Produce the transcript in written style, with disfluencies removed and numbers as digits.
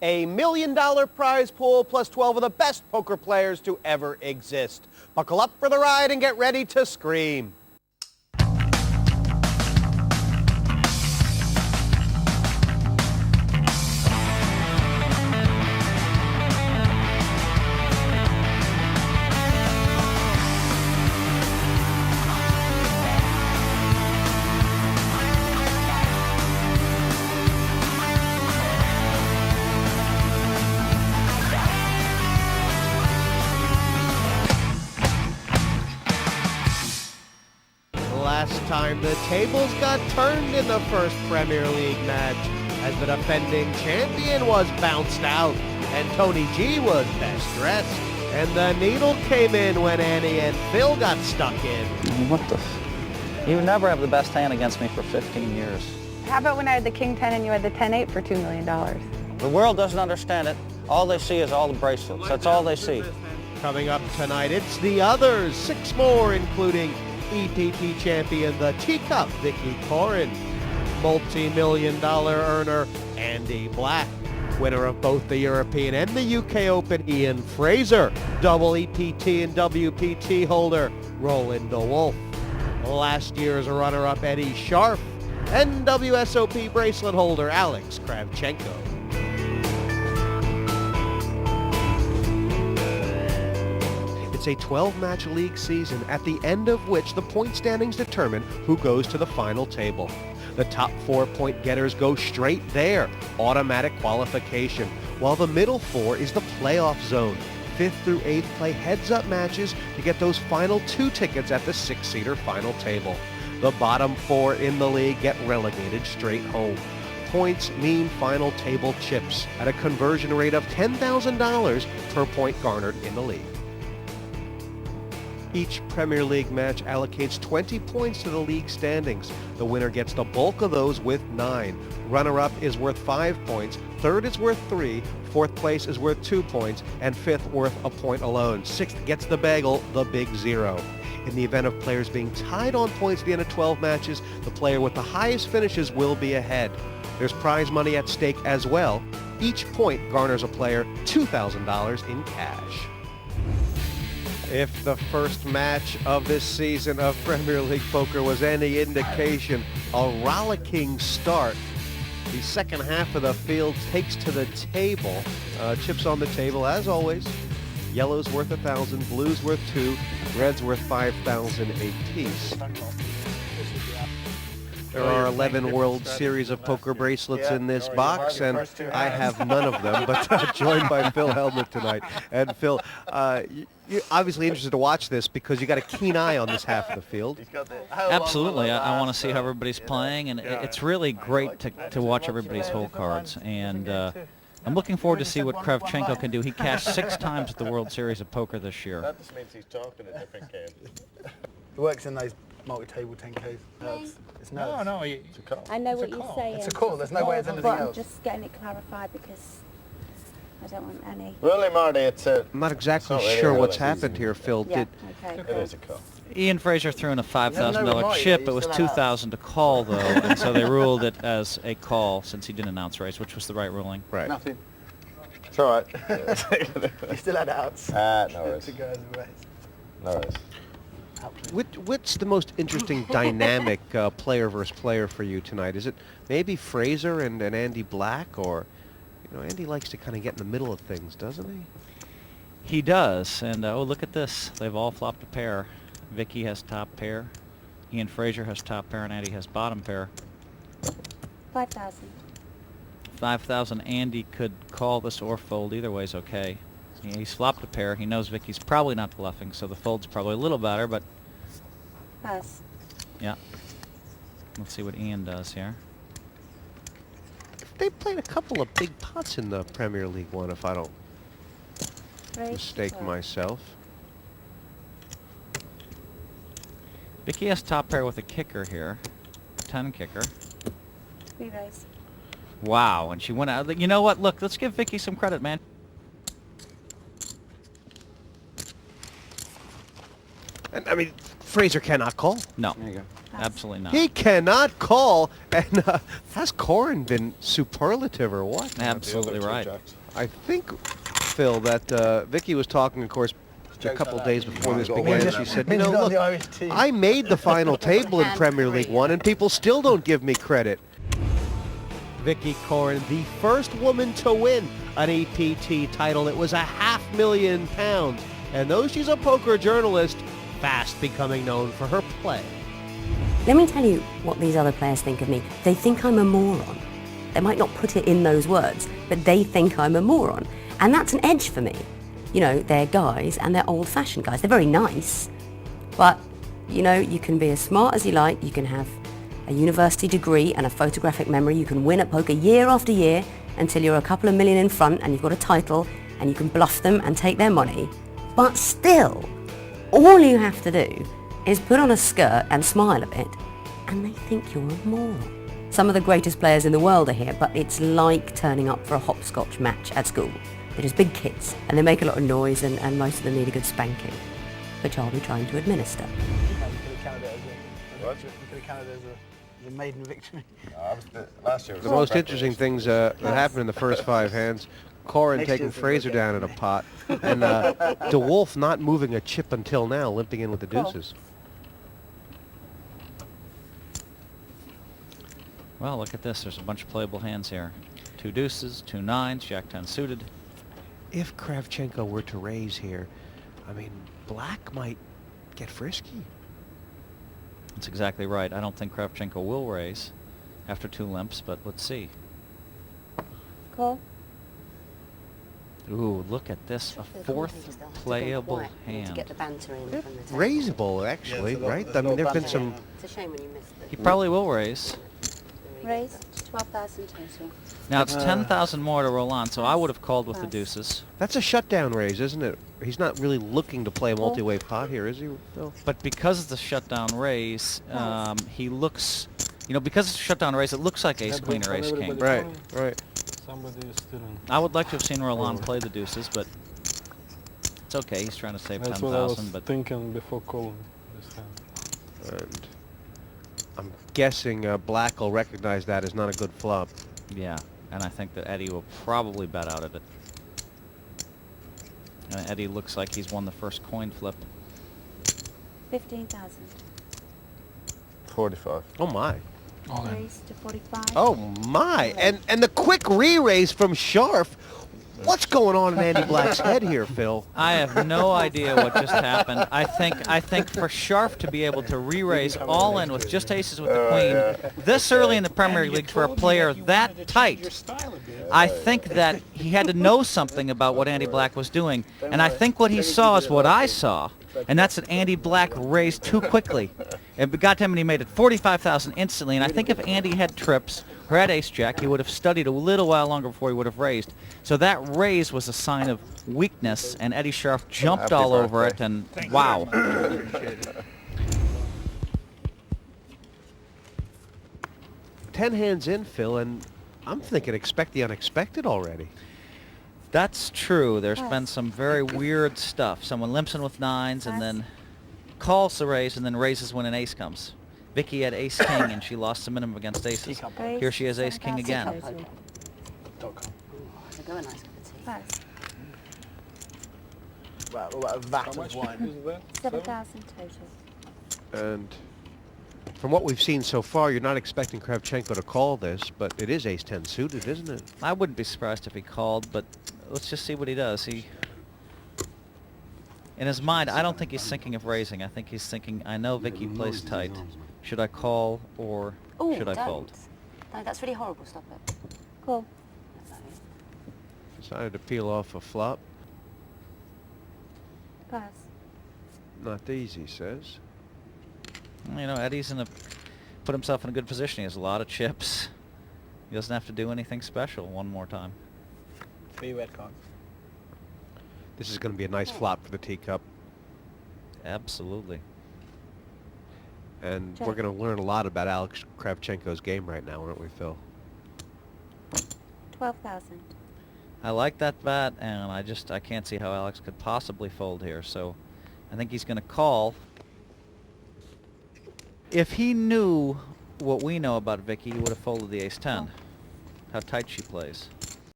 A $1 million prize pool plus 12 of the best poker players to ever exist. Buckle up for the ride and get ready to scream. Last time the tables got turned in the first Premier League match as the defending champion was bounced out and Tony G was best dressed. And the needle came in when Annie and Phil got stuck in. What the You would never have the best hand against me for 15 years. How about when I had the King 10 and you had the 10-8 for $2 million? The world doesn't understand it. All they see is all the bracelets. That's all they see. Coming up tonight, it's the others. 6 more, including EPT champion, the teacup, Vicky Corin, multi-million-dollar earner, Andy Black, winner of both the European and the UK Open, Ian Fraser, double EPT and WPT holder, Roland DeWolf, last year's runner-up, Eddie Scharf, and WSOP bracelet holder, Alex Kravchenko. It's a 12-match league season, at the end of which the point standings determine who goes to the final table. The top 4 point getters go straight there, automatic qualification, while the middle 4 is the playoff zone. 5th through 8th play heads-up matches to get those final 2 tickets at the 6-seater final table. The bottom 4 in the league get relegated straight home. Points mean final table chips at a conversion rate of $10,000 per point garnered in the league. Each Premier League match allocates 20 points to the league standings. The winner gets the bulk of those with 9. Runner-up is worth 5 points, third is worth 3, fourth place is worth 2 points, and fifth worth a point alone. Sixth gets the bagel, the big 0. In the event of players being tied on points at the end of 12 matches, the player with the highest finishes will be ahead. There's prize money at stake as well. Each point garners a player $2,000 in cash. If the first match of this season of Premier League Poker was any indication, a rollicking start. The second half of the field takes to the table. Chips on the table, as always. Yellow's worth 1,000, blue's worth 2, red's worth 5,000 apiece. There are 11 World Series of Poker bracelets in this box, and I have none of them, but joined by Phil Hellmuth tonight. And Phil, you're obviously interested to watch this because you got a keen eye on this half of the field. Absolutely. I want to see how everybody's playing, and it's really great to watch everybody's hole cards. And I'm looking forward to see what Kravchenko can do. He cashed 6 times at the World Series of Poker this year. That just means he's talking at different games. It works in those multi-table 10Ks. It's nerves. No, it's a call. I know what you're saying. It's a call. There's no way it's anything But I'm else. just getting it clarified because I don't want any. Really, Marty, it's a... I'm not exactly It's not really sure all what's that happened easy. here, Phil. Yeah, Did, okay. It is a call. Ian Fraser threw in a No, $5,000 no, chip. he's It was still out. $2,000 to call, though, and so they ruled it as a call since he didn't announce race, which was the right ruling. right. Nothing. It's all right. You still had outs. No worries. To go as a race. No worries. What's the most interesting dynamic player versus player for you tonight? Is it maybe Fraser and Andy Black, or Andy likes to kind of get in the middle of things, doesn't he? He does, and oh, look at this. They've all flopped a pair. Vicky has top pair, Ian Fraser has top pair, and Andy has bottom pair. 5,000. 5,000. Andy could call this or fold. Either way's okay. He's flopped a pair. He knows Vicky's probably not bluffing, so the fold's probably a little better, but Pass. yeah. Let's see what Ian does here. They played a couple of big pots in the Premier League one, if I don't Raise mistake 12. myself. Vicky has top pair with a kicker here. 10 kicker. We raise. Wow, and she went out. You know what? Look, let's give Vicky some credit, man. And I mean, Fraser cannot call. No, There you go. absolutely not. He cannot call. And has Corin been superlative or what? Absolutely The other right. two jacks. I think, Phil, that Vicky was talking, of course, a couple of days before this began. She said, you know, He's not look, the Irish team. I made the final table in Premier League One, and people still don't give me credit. Vicky Corin, the first woman to win an EPT title. It was £500,000. And though she's a poker journalist, fast becoming known for her play. Let me tell you what these other players think of me. They think I'm a moron. They might not put it in those words, but they think I'm a moron. And that's an edge for me. You know, they're guys and they're old-fashioned guys. They're very nice, but, you know, you can be as smart as you like. You can have a university degree and a photographic memory. You can win at poker year after year until you're a couple of million in front and you've got a title and you can bluff them and take their money. But still, all you have to do is put on a skirt and smile a bit and they think you're a moron. Some of the greatest players in the world are here, but it's like turning up for a hopscotch match at school. They're just big kids and they make a lot of noise and most of them need a good spanking, which I'll be trying to administer. You could have counted it What? as a maiden victory. Last year was The most interesting things that happened in the first 5 hands, Corin Next taking year's Fraser gonna down in a pot, and DeWolf not moving a chip until now, limping in with the Cool. deuces. Well, look at this. There's a bunch of playable hands here. 2 deuces, 2 nines, Jack 10 suited. If Kravchenko were to raise here, I mean, black might get frisky. That's exactly right. I don't think Kravchenko will raise after 2 limps, but let's see. Call. Ooh, look at this. A 4th playable To hand. get the banter in from the table. Raisable, actually, right? I mean, there have been some... It's a shame when you miss He probably will raise. Raise 12,000 total. Now it's 10,000 more to roll on, so I would have called with the deuces. That's a shutdown raise, isn't it? He's not really looking to play a multi-way pot here, is he, Phil? But because it's a shutdown raise, he looks, you know, because it's a shutdown raise, it looks like ace queen or ace king. Right, right. Somebody is still in. I would like to have seen Roland play the deuces, but it's okay. He's trying to save That's what I was 10,000, but thinking before calling this hand. And I'm guessing black will recognize that as not a good flop. yeah, and I think that Eddie will probably bet out of it. And Eddie looks like he's won the first coin flip. 15,000. 45. Oh my. Raise to 45. Oh my. And the quick re-raise from Scharf. What's going on in Andy Black's head here, Phil? I have no idea what just happened. I think for Scharf to be able to re-raise all in with just aces with the queen this early in the Premier League for a player that tight, I think that he had to know something about what Andy Black was doing. And I think what he saw is what I saw. And that's that Andy Black raised too quickly. It got to him and he made it 45,000 instantly. And I think if Andy had trips or had ace-jack, he would have studied a little while longer before he would have raised. So that raise was a sign of weakness, and Eddie Scharf jumped Happy all over birthday. it, and wow. 10 hands in, Phil, and I'm thinking expect the unexpected already. That's true. There's been some very weird stuff. Someone limps in with nines and then calls the raise and then raises when an ace comes. Vicky had ace king and she lost the minimum against aces. Raise Here she has ace king 7,000 again. total. That's a go, a nice cup of tea. Pass. What about a vat How of much wine? is that? 7,000 total. And from what we've seen so far, you're not expecting Kravchenko to call this, but it is ace-10 suited, isn't it? I wouldn't be surprised if he called, but let's just see what he does. In his mind, I don't think he's thinking of raising. I think he's thinking, I know Vicky plays tight. Should I call or Oh, should I don't. fold? No, that's really horrible. Stop it. Call. Decided to peel off a flop. Pass. Not easy, he says. You know, Eddie's put himself in a good position. He has a lot of chips. He doesn't have to do anything special one more time. 3 red cards. This is going to be a nice flop for the teacup. Absolutely. And Check. we're going to learn a lot about Alex Kravchenko's game right now, aren't we, Phil? 12,000. I like that bet, and I can't see how Alex could possibly fold here. So I think he's going to call. If he knew what we know about Vicky, he would have folded the ace-10. How tight she plays.